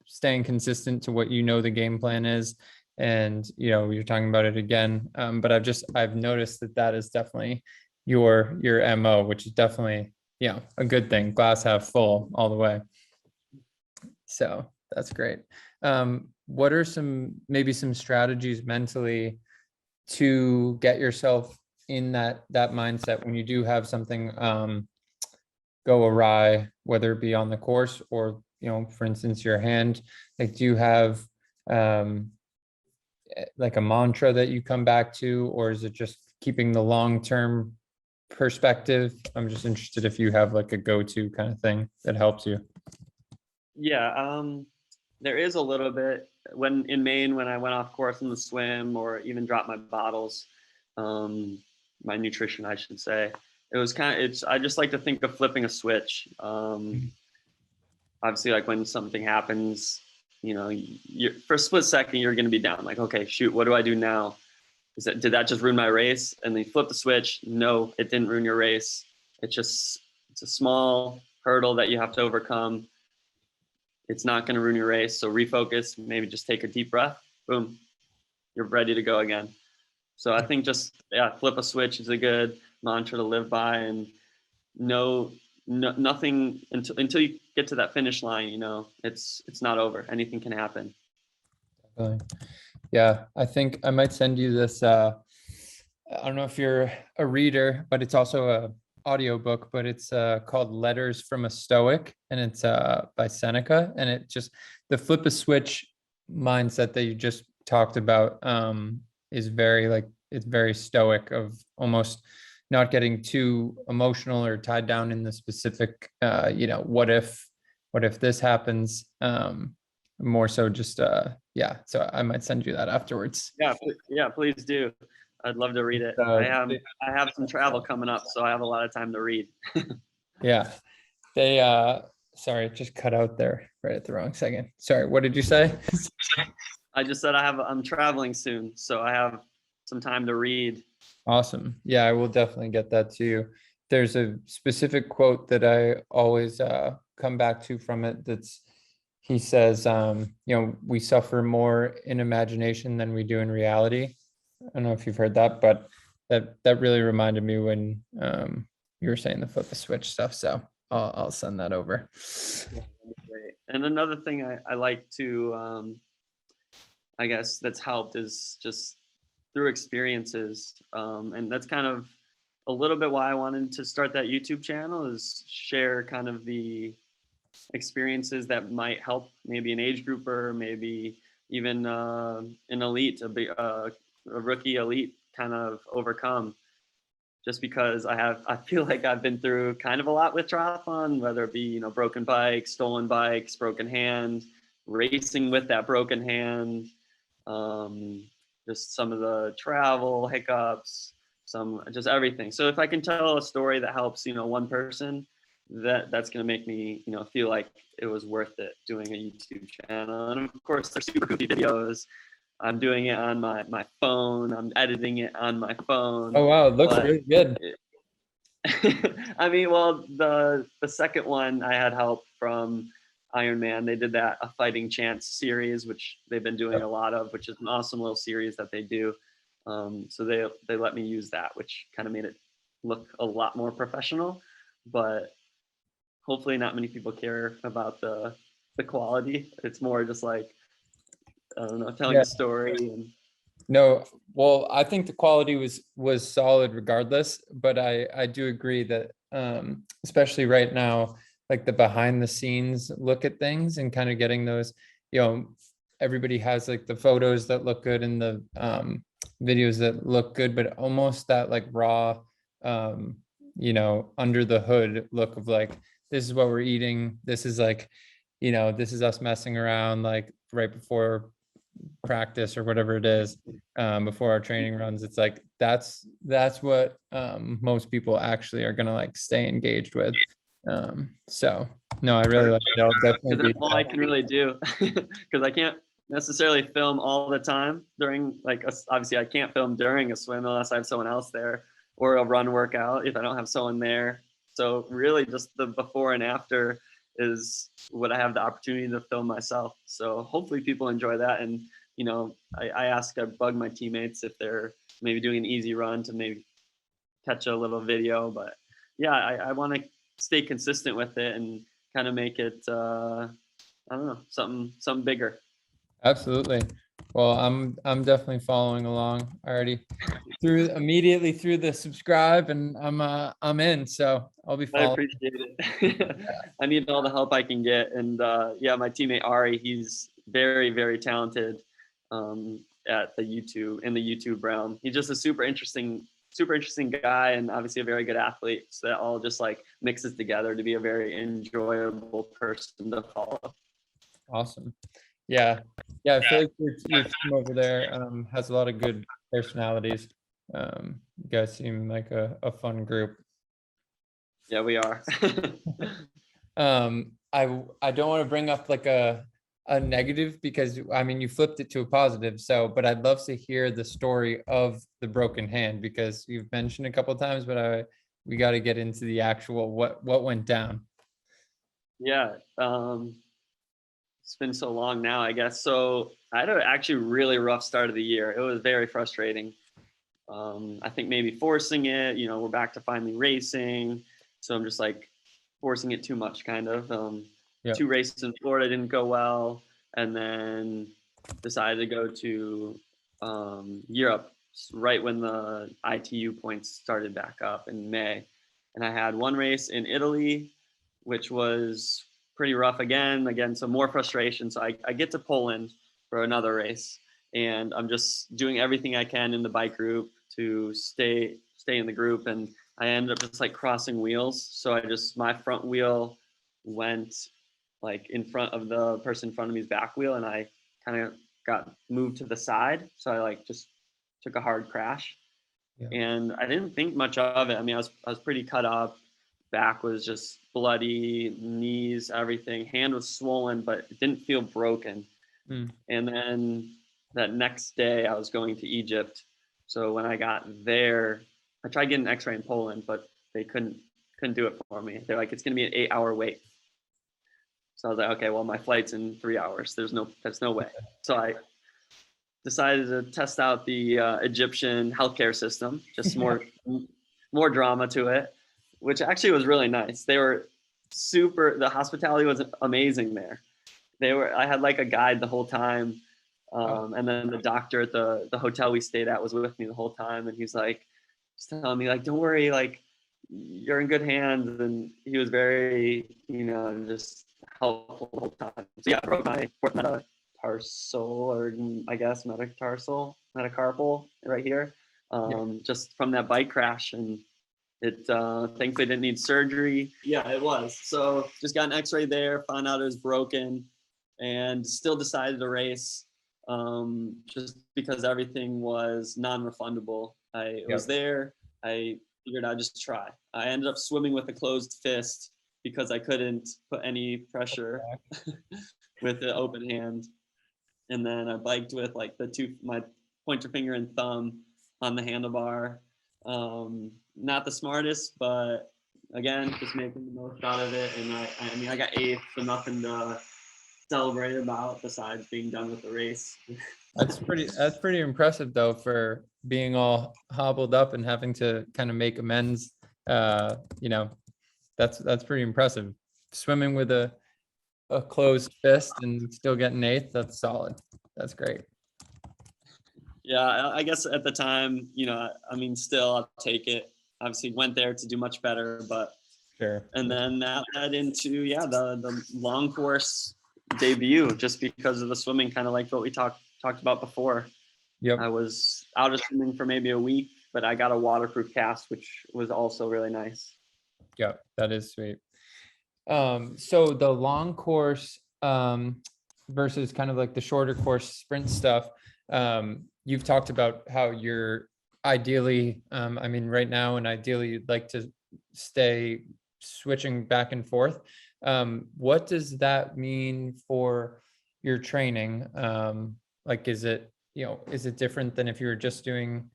staying consistent to what the game plan is. And, you're talking about it again. But I've noticed that is definitely your MO, which is definitely, a good thing. Glass half full all the way. So that's great. What are maybe some strategies mentally to get yourself in that mindset when you do have something go awry, whether it be on the course or, for instance, your hand? Like, do you have like a mantra that you come back to, or is it just keeping the long-term perspective? I'm just interested if you have like a go-to kind of thing that helps you. Yeah, there is a little bit. When in Maine, when I went off course in the swim or even dropped my bottles, my nutrition, I should say, it was I just like to think of flipping a switch. Obviously, like when something happens, for a split second, you're going to be down. Like, okay, shoot, what do I do now? Did that just ruin my race? And then you flip the switch. No, it didn't ruin your race. It's a small hurdle that you have to overcome. It's not going to ruin your race. So refocus, maybe just take a deep breath. Boom, you're ready to go again. So I think flip a switch is a good mantra to live by, and nothing until you get to that finish line. It's not over. Anything can happen. Yeah, I think I might send you this. I don't know if you're a reader, but it's also a audiobook, but it's called Letters from a Stoic, and it's by Seneca. And it just, the flip a switch mindset that you just talked about is it's very stoic, of almost not getting too emotional or tied down in the specific, what if this happens, more so just, so I might send you that afterwards. Yeah, please do. I'd love to read it. I have some travel coming up, so I have a lot of time to read. Yeah. They sorry, it just cut out there right at the wrong second. Sorry, what did you say? I just said I'm traveling soon, so I have some time to read. Awesome. Yeah, I will definitely get that to you. There's a specific quote that I always come back to from it. He says, we suffer more in imagination than we do in reality. I don't know if you've heard that, but that really reminded me when you were saying the flip the switch stuff. So I'll send that over. Yeah, great. And another thing I like to, I guess that's helped is just through experiences. And that's kind of a little bit why I wanted to start that YouTube channel, is share kind of the experiences that might help maybe an age grouper, maybe even an elite, a rookie elite kind of overcome. Just because I feel like I've been through kind of a lot with triathlon, whether it be, broken bikes, stolen bikes, broken hand, racing with that broken hand, just some of the travel hiccups, just everything. So if I can tell a story that helps, one person, that's going to make me, feel like it was worth it doing a YouTube channel. And of course, they're super goofy videos. I'm doing it on my phone. I'm editing it on my phone. Oh, wow. It looks really good. I mean, well, the second one I had help from Ironman. They did that, a Fighting Chance series, which they've been doing a lot of, which is an awesome little series that they do. So they let me use that, which kind of made it look a lot more professional. But hopefully not many people care about the quality. It's more just like, I don't know, telling a story. And no, well, I think the quality was solid regardless, but I do agree that especially right now, like the behind the scenes look at things and kind of getting those, everybody has like the photos that look good and the videos that look good, but almost that like raw under the hood look of like, this is what we're eating, this is like, this is us messing around like right before practice or whatever it is, before our training runs. It's like that's what most people actually are gonna like stay engaged with. So no, I really like it. I'll definitely that's all I can really do, because I can't necessarily film all the time during, like, obviously I can't film during a swim unless I have someone else there, or a run workout if I don't have someone there. So really just the before and after is what I have the opportunity to film myself. So hopefully people enjoy that. And I bug my teammates if they're maybe doing an easy run to maybe catch a little video. But yeah, I want to stay consistent with it and kind of make it I don't know, something bigger. Absolutely. Well, I'm definitely following along. I already immediately through the subscribe, and I'm in, so I'll be following. I appreciate it. I need all the help I can get. And yeah, my teammate Ari, he's very, very talented at the YouTube realm. He's just a super interesting guy, and obviously a very good athlete. So that all just like mixes together to be a very enjoyable person to follow. Awesome. Yeah. I feel like your team over there has a lot of good personalities. You guys seem like a fun group. Yeah, we are. I don't want to bring up like a negative, because I mean you flipped it to a positive, but I'd love to hear the story of the broken hand, because you've mentioned a couple of times, but we got to get into the actual what went down. Yeah. It's been so long now, I guess. So I had a actually really rough start of the year. It was very frustrating. I think maybe forcing it, we're back to finally racing. So I'm just like forcing it too much, kind of. 2 races in Florida didn't go well. And then decided to go to Europe right when the ITU points started back up in May. And I had 1 race in Italy, which was pretty rough again, so more frustration. So I get to Poland for another race, and I'm just doing everything I can in the bike group to stay in the group. And I ended up just like crossing wheels. So my front wheel went like in front of the person in front of me's back wheel, and I kind of got moved to the side. So I like just took a hard crash. And I didn't think much of it. I mean, I was pretty cut up. Back was just bloody, knees, everything. Hand was swollen, but it didn't feel broken. And then that next day I was going to Egypt. So when I got there, I tried getting an X-ray in Poland, but they couldn't do it for me. They're like, it's going to be an 8-hour wait. So I was like, okay, well, my flight's in 3 hours. There's no way. So I decided to test out the Egyptian healthcare system, just more drama to it, which actually was really nice. They were the hospitality was amazing there. I had like a guide the whole time. And then the doctor at the hotel we stayed at was with me the whole time. And he's like, just telling me like, don't worry, like you're in good hands. And he was very, just helpful the whole time. So yeah, I broke my fourth metatarsal, or I guess metacarpal right here, just from that bike crash. And it thankfully didn't need surgery. Yeah, it was. So just got an X-ray there, found out it was broken, and still decided to race just because everything was non-refundable. I was there. I figured I'd just try. I ended up swimming with a closed fist because I couldn't put any pressure with the open hand. And then I biked with like my pointer finger and thumb on the handlebar. Not the smartest, but again, just making the most out of it. And I mean, I got eighth, so nothing to celebrate about besides being done with the race. That's pretty impressive though, for being all hobbled up and having to kind of make amends. That's pretty impressive. Swimming with a closed fist and still getting eighth, that's solid. That's great. Yeah, I guess at the time, I mean, still I'll take it. Obviously went there to do much better, but sure. And then that led into the long course debut, just because of the swimming, kind of like what we talked about before. Yep. I was out of swimming for maybe a week, but I got a waterproof cast, which was also really nice. Yep, that is sweet. So the long course versus kind of like the shorter course sprint stuff, you've talked about how you're ideally, I mean, right now, and ideally you'd like to stay switching back and forth. What does that mean for your training? Like, is it different than if you were just doing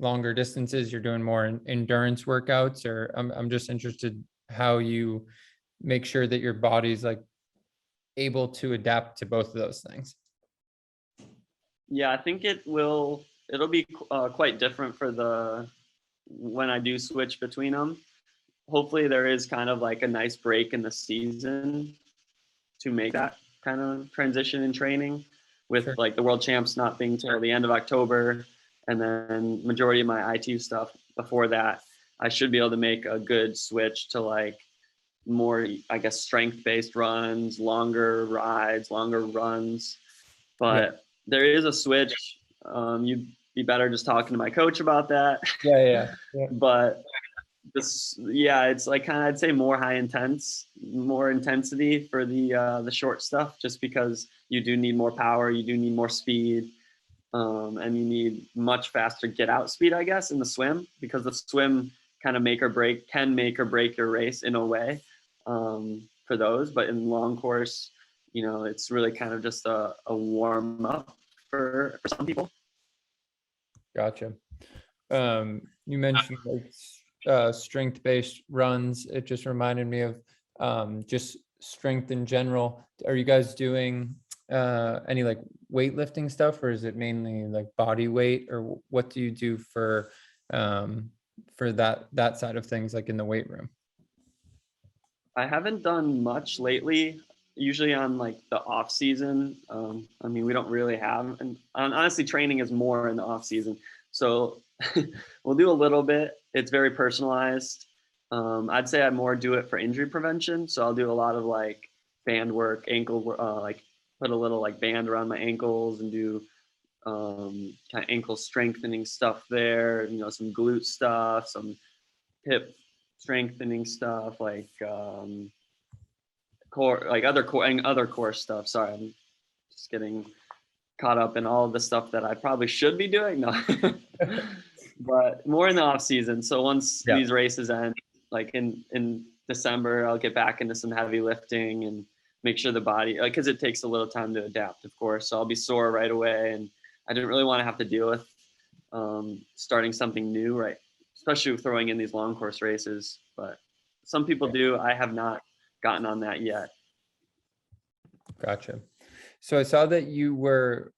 longer distances, you're doing more endurance workouts? Or I'm just interested how you make sure that your body's like able to adapt to both of those things. Yeah, I think it'll be quite different for when I do switch between them. Hopefully there is kind of like a nice break in the season to make that kind of transition in training, with Sure. like the world champs not being till the end of October, and then majority of my ITU stuff before that. I should be able to make a good switch to like more, I guess, strength-based runs, longer rides, longer runs. But there is a switch. You'd be better just talking to my coach about that. Yeah. But it's like kind of, I'd say more more intensity for the short stuff, just because you do need more power, you do need more speed, and you need much faster get out speed, I guess, in the swim, because the swim kind of can make or break your race in a way, for those. But in long course, it's really kind of just a warm up for some people. Gotcha. You mentioned like strength-based runs. It just reminded me of just strength in general. Are you guys doing any like weightlifting stuff, or is it mainly like body weight, or what do you do for that side of things, like in the weight room? I haven't done much lately. Usually on like the off season. I mean, we don't really have, and honestly, training is more in the off season. So we'll do a little bit. It's very personalized. I'd say I more do it for injury prevention. So I'll do a lot of like band work, ankle work, like put a little like band around my ankles and do kind of ankle strengthening stuff there. Some glute stuff, some hip strengthening stuff, like core, like other core stuff. Sorry, I'm just getting caught up in all of the stuff that I probably should be doing. No, but more in the off season. So once these races end, like in December, I'll get back into some heavy lifting and make sure the body, because it takes a little time to adapt, of course. So I'll be sore right away, and I didn't really want to have to deal with starting something new, right? Especially throwing in these long course races. But some people do. I have not gotten on that yet. Gotcha. So I saw that you were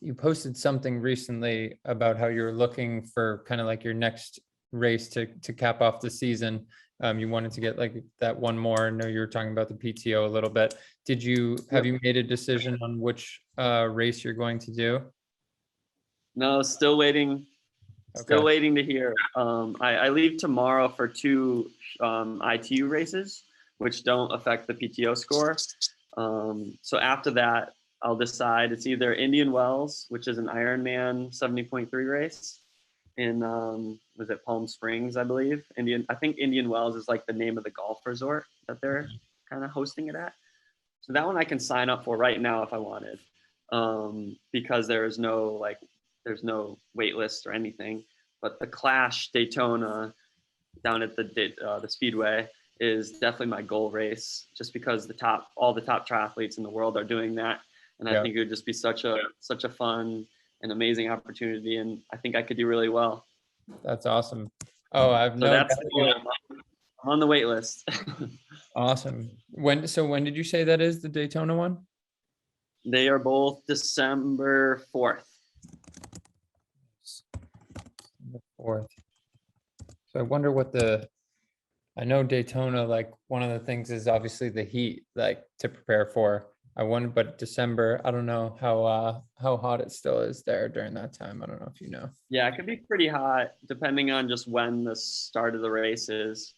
you posted something recently about how you're looking for kind of like your next race to cap off the season. You wanted to get like that one more. I know you were talking about the PTO a little bit. Have you made a decision on which race you're going to do? No, still waiting. Still waiting to hear. I leave tomorrow for 2 ITU races, which don't affect the PTO score. So after that, I'll decide. It's either Indian Wells, which is an Ironman 70.3 race in was it Palm Springs, I believe. I think Indian Wells is like the name of the golf resort that they're kind of hosting it at. So that one I can sign up for right now if I wanted, because there's no wait list or anything. But the Clash Daytona down at the Speedway is definitely my goal race, just because all the top triathletes in the world are doing that, and I think it would just be such a fun and amazing opportunity, and I think I could do really well. That's awesome. Oh, I'm on the wait list. Awesome. When did you say that is the Daytona one? They are both December 4th. The 4th. So I wonder I know Daytona, like one of the things is obviously the heat, like to prepare for. But December, I don't know how hot it still is there during that time. I don't know if you know. Yeah, it could be pretty hot depending on just when the start of the race is.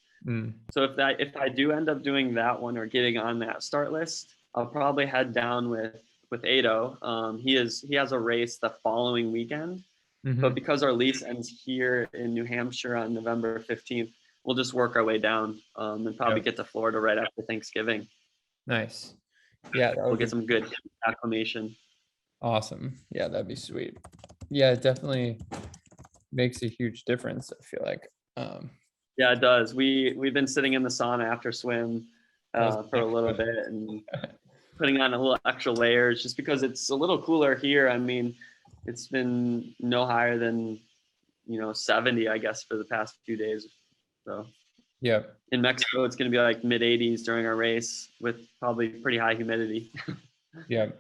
So if I do end up doing that one or getting on that start list, I'll probably head down with Adoh. He has a race the following weekend, but because our lease ends here in New Hampshire on November 15th, we'll just work our way down and probably get to Florida right after Thanksgiving. Nice. Yeah, we'll get some good acclimation. Awesome. Yeah, that'd be sweet. Yeah, it definitely makes a huge difference, I feel like. Yeah, it does. We've been sitting in the sauna after swim for a little bit and putting on a little extra layers just because it's a little cooler here. I mean, it's been no higher than 70, I guess, for the past few days. So yeah, in Mexico, it's going to be like mid 80s during our race with probably pretty high humidity. Yeah.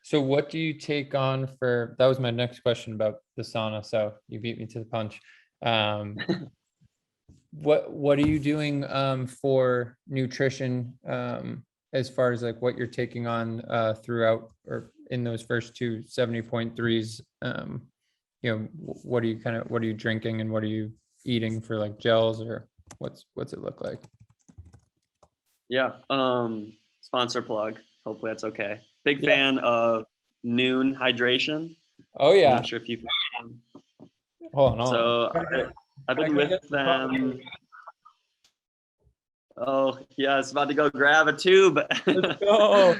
So what do you take on that was my next question about the sauna. So you beat me to the punch. What are you doing for nutrition as far as like what you're taking on throughout or in those first 2 70.3s? What are you drinking and what are you eating for like gels, or what's it look like? Yeah. Sponsor plug. Hopefully that's okay. Big fan of Nuun hydration. Oh yeah. I'm not sure if you can. Hold on. So I've been with them. Oh yeah, it's about to go grab a tube. Let's go.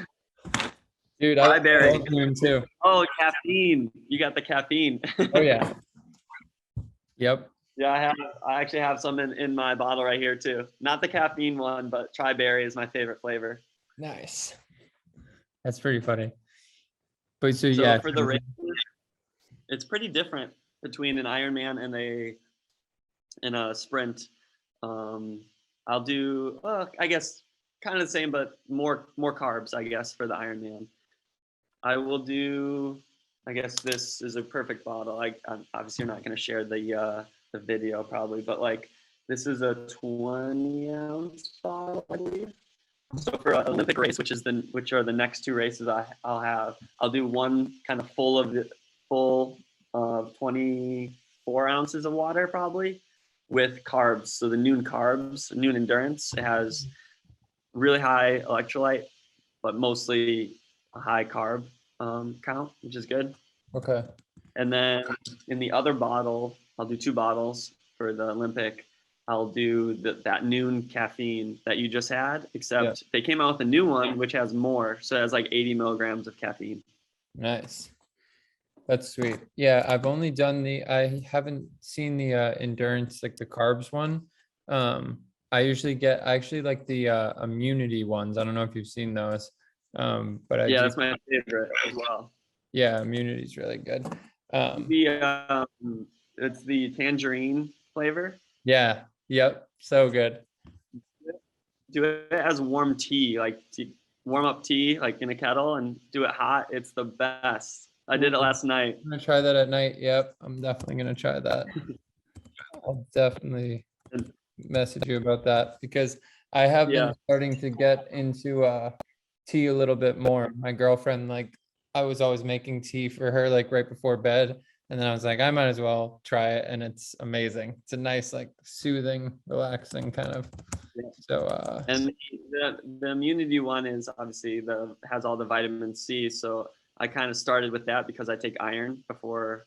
Dude, I love Nuun too. Oh, caffeine. You got the caffeine. Oh yeah. Yep. Yeah, I actually have some in my bottle right here too. Not the caffeine one, but Tri-Berry is my favorite flavor. Nice. That's pretty funny. But so yeah, for the race, it's pretty different between an Ironman and a sprint. I'll do, I guess, kind of the same, but more carbs, I guess, for the Ironman. I will do, I guess this is a perfect bottle. Obviously, you're not going to share the video probably, but like this is a 20-ounce bottle, I believe. So for an Olympic race, which are the next 2 races I'll do one kind of full of 24 ounces of water probably with carbs. So the Nuun carbs, Nuun Endurance, it has really high electrolyte, but mostly a high carb count, which is good. Okay. And then in the other bottle, I'll do 2 bottles for the Olympic. I'll do that Nuun caffeine that you just had, except they came out with a new one, which has more. So it has like 80 milligrams of caffeine. Nice. That's sweet. Yeah, I've only done I haven't seen the endurance, like the carbs one. I actually like the immunity ones. I don't know if you've seen those. But I Yeah, do. that's my favorite as well. Yeah, immunity is really good. The it's the tangerine flavor. Yeah, yep, so good. Do it as warm tea, like warm up tea, like in a kettle, and do it hot. It's the best. I did it last night. I'm gonna try that at night. Yep, I'm definitely gonna try that. I'll definitely message you about that because I have been Yeah, starting to get into tea a little bit more. My girlfriend, like, I was always making tea for her like right before bed, and then I was like, I might as well try it, and it's amazing. It's a nice, like, soothing, relaxing kind of. yeah. So And the immunity one is obviously has all the vitamin C. So I kind of started with that because I take iron before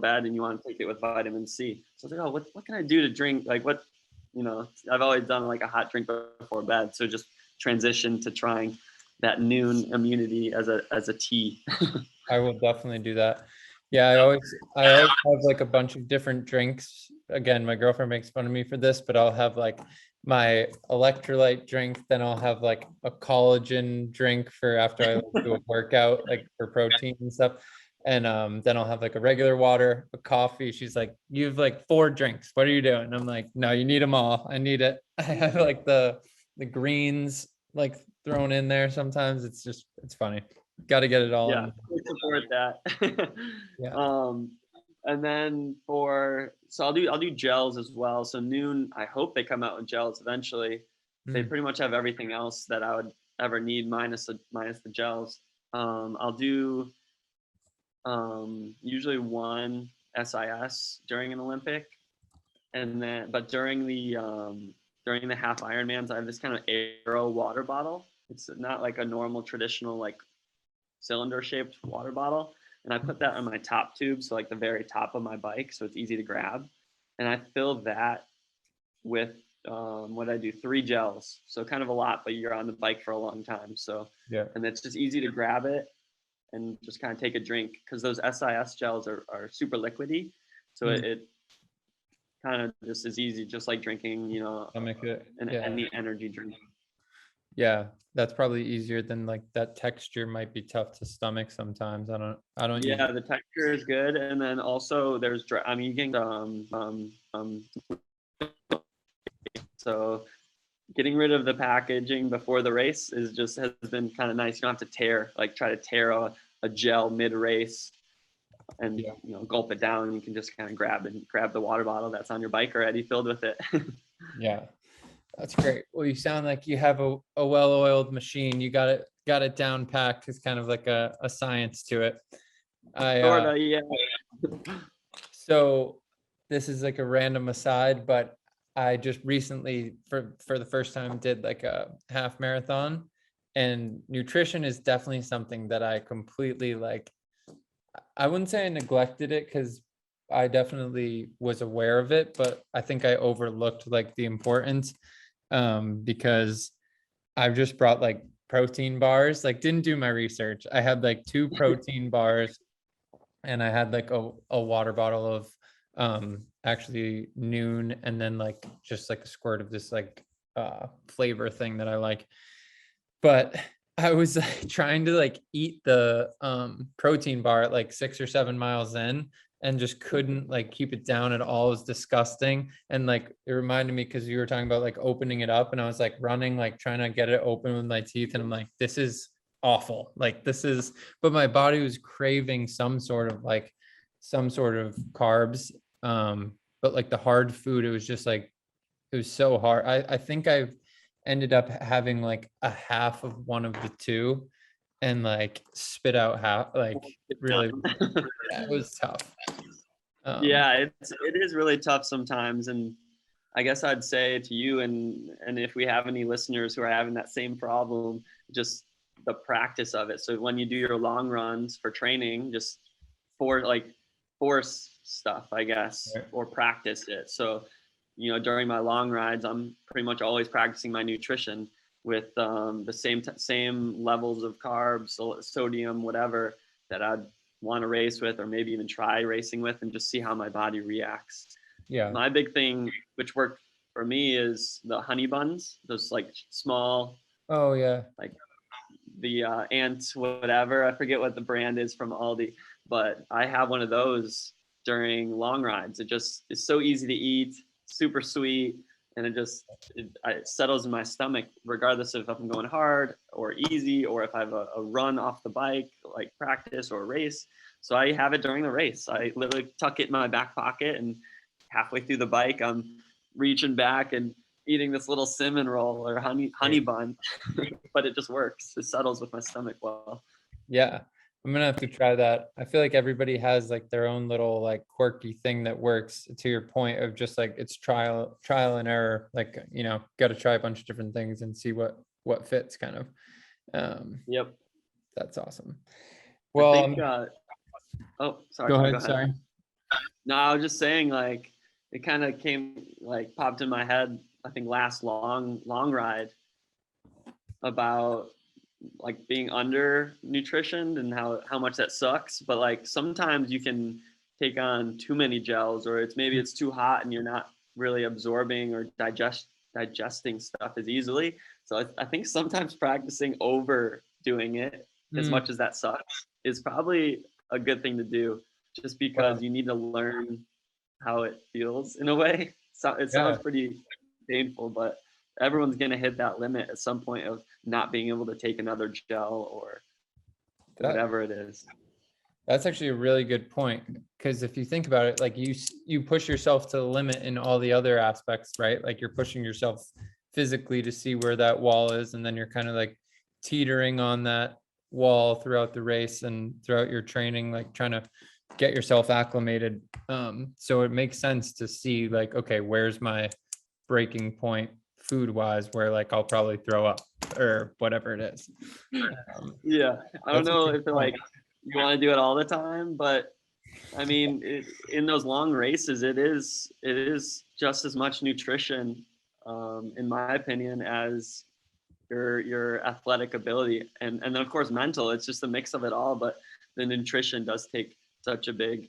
bed, and you want to take it with vitamin C. So I was like, oh, what can I do to drink? Like what, I've always done like a hot drink before bed. So just transition to trying that Nuun immunity as a tea. I will definitely do that. Yeah, I always have like a bunch of different drinks. Again, my girlfriend makes fun of me for this, but I'll have like my electrolyte drink, then I'll have like a collagen drink for after I like, do a workout, like for protein and stuff. And then I'll have like a regular water, a coffee. She's like, you have like 4 drinks. What are you doing? I'm like, no, you need them all. I need it. I have like the greens like thrown in there sometimes. It's funny. Got to get it all Yeah, in. I support that. Yeah. And then so I'll do gels as well. So Nuun, I hope they come out with gels eventually. They pretty much have everything else that I would ever need minus the gels. I'll do usually one SIS during an Olympic, and then but during the half Ironmans, I have this kind of aero water bottle. It's not like a normal traditional like cylinder shaped water bottle, and I put that on my top tube, so like the very top of my bike, so it's easy to grab. And I fill that with what I do, 3 gels, so kind of a lot, but you're on the bike for a long time. So Yeah. and it's just easy to grab it and just kind of take a drink because those SIS gels are super liquidy, so it kind of just is easy, just like drinking, I'll make it. any energy drink. Yeah, that's probably easier than like that texture might be tough to stomach sometimes. I don't use. Yeah, the texture is good, and then also there's you can so getting rid of the packaging before the race has been kind of nice. You don't have to try to tear a gel mid race and gulp it down. You can just kind of grab the water bottle that's on your bike already filled with it. Yeah, that's great. Well, you sound like you have a well-oiled machine. You got it down packed. It's kind of like a science to it. Sorta, yeah. So this is like a random aside, but I just recently for the first time did like a half marathon, and nutrition is definitely something that I completely like. I wouldn't say I neglected it because I definitely was aware of it, but I think I overlooked like the importance because I've just brought like protein bars, like didn't do my research. I had like 2 protein bars and I had like a water bottle of actually Nuun, and then like just like a squirt of this like flavor thing that I like. But I was like, trying to like eat the protein bar at like 6 or 7 miles in and just couldn't like keep it down at all. It was disgusting. And like it reminded me because you were talking about like opening it up, and I was like running, like trying to get it open with my teeth, and I'm like, this is awful. Like this is, but my body was craving some sort of carbs. But like the hard food, it was just like it was so hard. I think I've ended up having like a half of one of the 2 and like spit out half, like really. Yeah, it was tough. Yeah, it is really tough sometimes, and I guess I'd say to you, and if we have any listeners who are having that same problem, just the practice of it. So when you do your long runs for training, just force stuff, I guess, Right. or practice it. So during my long rides, I'm pretty much always practicing my nutrition with the same levels of carbs, sodium, whatever that I'd want to race with, or maybe even try racing with, and just see how my body reacts. Yeah. My big thing, which worked for me is the honey buns, those like small, Oh yeah. like the ant whatever. I forget what the brand is from Aldi, but I have one of those during long rides. It just is so easy to eat, super sweet, and it settles in my stomach regardless of if I'm going hard or easy, or if I have a run off the bike like practice or a race. So I have it during the race. I literally tuck it in my back pocket, and halfway through the bike I'm reaching back and eating this little cinnamon roll or honey bun. But it just works. It settles with my stomach well. Yeah. I'm gonna have to try that. I feel like everybody has like their own little like quirky thing that works, to your point of just like it's trial and error. Like, got to try a bunch of different things and see what fits kind of. Yep. That's awesome. I Well, think, oh, sorry. go ahead. Sorry. No, I was just saying, like, it kind of popped in my head, I think last long ride, about like being under nutritioned and how much that sucks. But like sometimes you can take on too many gels, or maybe it's too hot and you're not really absorbing or digesting stuff as easily. So I think sometimes practicing overdoing it, as much as that sucks, is probably a good thing to do, just because you need to learn how it feels in a way. So it sounds pretty painful, but everyone's going to hit that limit at some point of not being able to take another gel or whatever it is. That's actually a really good point, because if you think about it, like you push yourself to the limit in all the other aspects, right? Like you're pushing yourself physically to see where that wall is, and then you're kind of like teetering on that wall throughout the race and throughout your training, like trying to get yourself acclimated. So it makes sense to see like, okay, where's my breaking point food wise, where like I'll probably throw up or whatever it is. Yeah, I don't know if like you want to do it all the time, but I mean, in those long races, it is just as much nutrition, in my opinion, as your athletic ability, and then of course mental. It's just a mix of it all, but the nutrition does take such a big,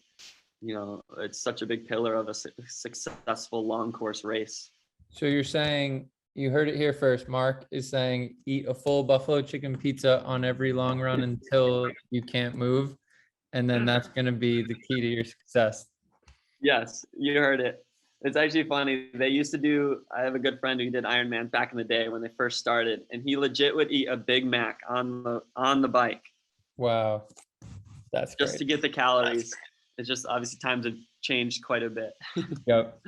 it's such a big pillar of a successful long course race. So you're saying, you heard it here first, Marc is saying eat a full buffalo chicken pizza on every long run until you can't move, and then that's going to be the key to your success. Yes, you heard it. It's actually funny. They used to do, I have a good friend who did Ironman back in the day when they first started, and he legit would eat a Big Mac on the bike. Wow. That's just great. To get the calories. It's just obviously times have changed quite a bit. Yep.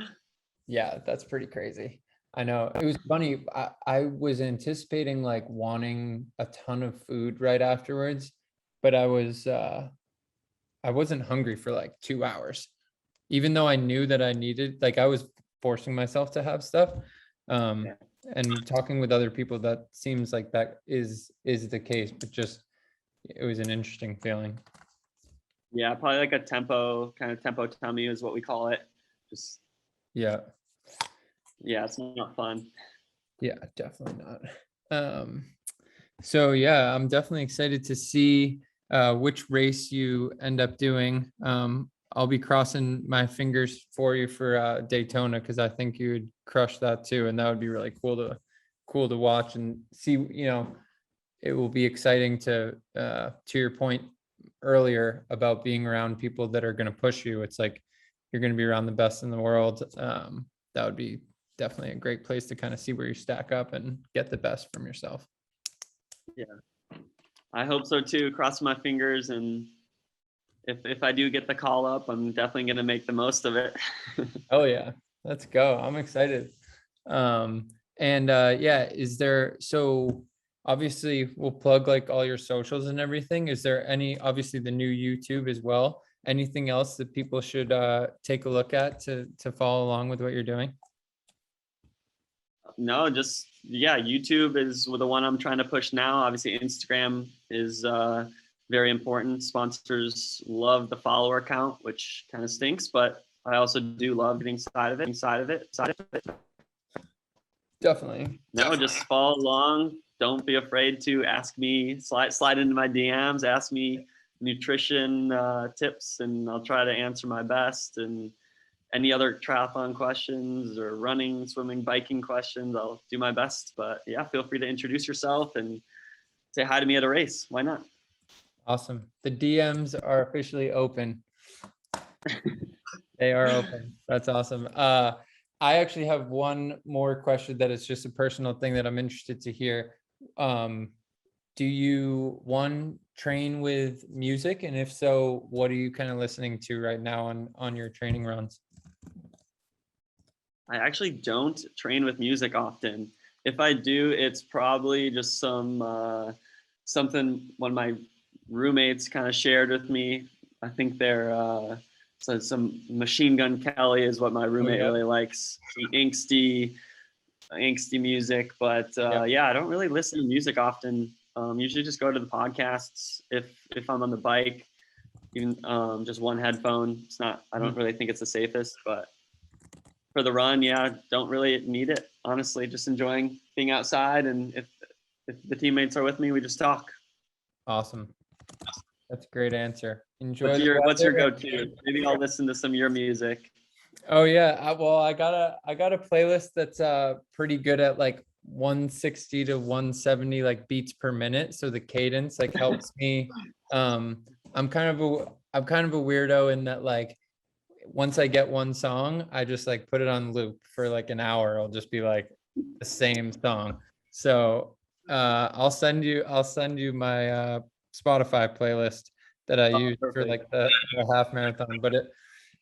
Yeah, that's pretty crazy. I know. It was funny. I was anticipating like wanting a ton of food right afterwards, but I wasn't hungry for like 2 hours, even though I knew that I needed, like I was forcing myself to have stuff. And talking with other people, that seems like that is the case, but just, it was an interesting feeling. Yeah, probably like a tempo tummy is what we call it. Just yeah, it's not fun. Yeah, definitely not. So yeah, I'm definitely excited to see which race you end up doing. I'll be crossing my fingers for you for Daytona, because I think you would crush that too, and that would be really cool to watch and see. It will be exciting to your point earlier about being around people that are going to push you. It's like you're going to be around the best in the world. That would be definitely a great place to kind of see where you stack up and get the best from yourself. Yeah, I hope so too. Cross my fingers, and if I do get the call up, I'm definitely going to make the most of it. Oh yeah, let's go. I'm excited. Is there, so obviously we'll plug like all your socials and everything. Is there obviously the new YouTube as well, anything else that people should take a look at to follow along with what you're doing? No, just, YouTube is the one I'm trying to push now. Obviously Instagram is very important. Sponsors love the follower count, which kind of stinks, but I also do love getting side of it. Definitely. No, just follow along. Don't be afraid to ask me, slide into my DMs, ask me nutrition tips, and I'll try to answer my best. And any other triathlon questions or running, swimming, biking questions, I'll do my best. But yeah, feel free to introduce yourself and say hi to me at a race. Why not? Awesome. The DMs are officially open. They are open. That's awesome. I actually have one more question that is just a personal thing that I'm interested to hear. Do you, one, train with music? And if so, what are you kind of listening to right now on your training runs? I actually don't train with music often. If I do, it's probably just something one of my roommates kind of shared with me. I think they're so some Machine Gun Kelly is what my roommate really likes. Some angsty music, but yeah, I don't really listen to music often. Usually just go to the podcasts if I'm on the bike, even just one headphone. It's not, I don't really think it's the safest, but for the run, yeah, don't really need it. Honestly, just enjoying being outside, and if the teammates are with me, we just talk. Awesome. That's a great answer. Enjoy. What's your go-to? Maybe I'll listen to some of your music. Oh yeah, well, I got a playlist that's pretty good at like 160 to 170 like beats per minute, so the cadence like helps me. I'm kind of a weirdo in that, like, once I get one song, I just like put it on loop for like an hour. It'll just be like the same song. So I'll send you my Spotify playlist that I use for like the half marathon, but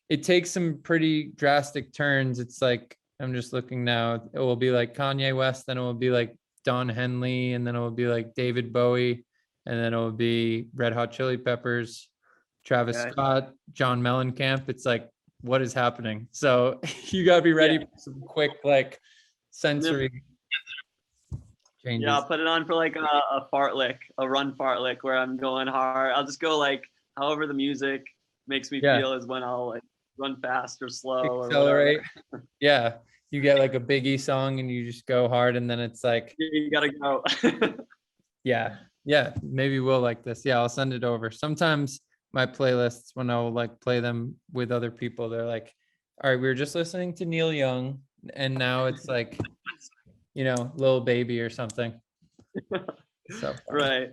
it takes some pretty drastic turns. It's like, I'm just looking now, it will be like Kanye West, then it will be like Don Henley, and then it will be like David Bowie, and then it will be Red Hot Chili Peppers, Travis Scott, John Mellencamp. It's like, what is happening? So you gotta be ready for some quick like sensory changes. Yeah, I'll put it on for like a fartlek, a run fartlek where I'm going hard. I'll just go like however the music makes me feel is when I'll like run fast or slow, accelerate. Or yeah, you get like a Biggie song and you just go hard, and then it's like you gotta go. yeah, maybe we'll like this. Yeah, I'll send it over. Sometimes my playlists, when I'll like play them with other people, they're like, all right, we were just listening to Neil Young and now it's like, Lil Baby or something. So right.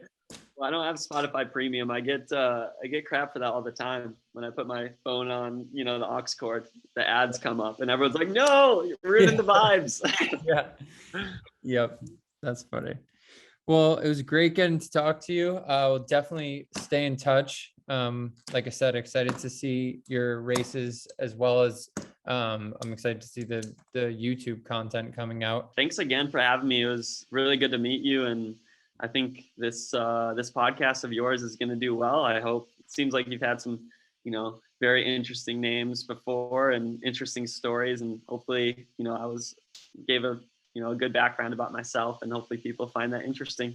Well, I don't have Spotify Premium. I get crap for that all the time. When I put my phone on, the aux cord, the ads come up and everyone's like, no, you're ruining the vibes. Yeah. Yep. That's funny. Well, it was great getting to talk to you. We'll definitely stay in touch. Like I said, excited to see your races, as well as I'm excited to see the YouTube content coming out. Thanks again for having me. It was really good to meet you, and I think this podcast of yours is going to do well. I hope. It seems like you've had some, very interesting names before and interesting stories, and hopefully, I gave a good background about myself, and hopefully people find that interesting.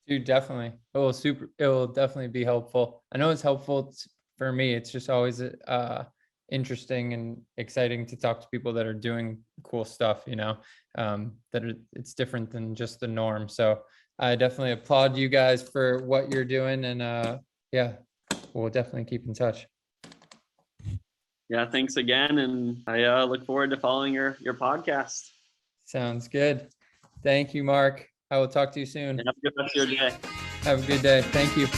Dude, definitely. It will definitely be helpful. I know it's helpful for me. It's just always interesting and exciting to talk to people that are doing cool stuff, it's different than just the norm. So I definitely applaud you guys for what you're doing, and we'll definitely keep in touch. Yeah, thanks again, and I look forward to following your podcast. Sounds good. Thank you, Marc. I will talk to you soon. Have a good rest of your day. Have a good day. Thank you.